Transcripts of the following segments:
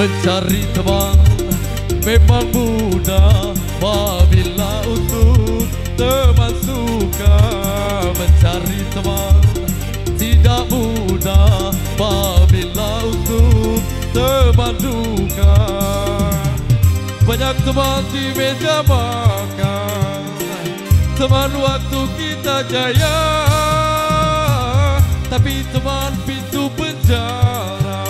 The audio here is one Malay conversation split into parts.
Mencari teman memang mudah, apabila untuk teman suka. Mencari teman tidak mudah, apabila untuk teman duka. Banyak teman di meja makan, teman waktu kita jaya, tapi teman pintu penjara,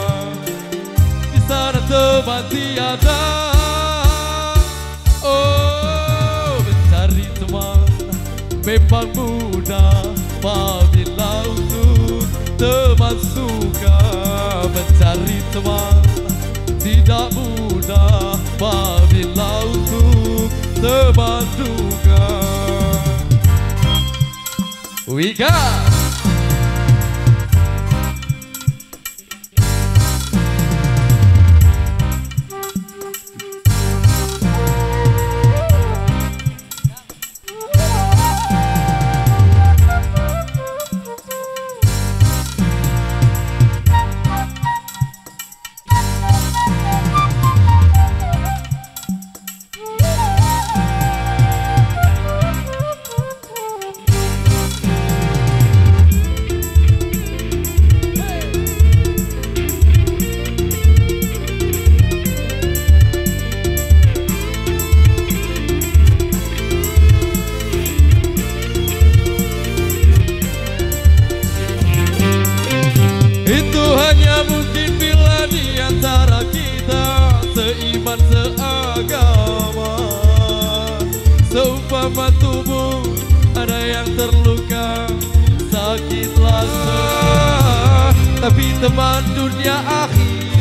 di sana teman tiada. Oh, mencari teman memang mudah, apabila untuk teman suka. Mencari teman tidak mudah, apabila untuk teman duka. We got mungkin bila di antara kita seiman seagama. Seumpama tubuh ada yang terluka, sakit lasa, tapi teman dunia akhir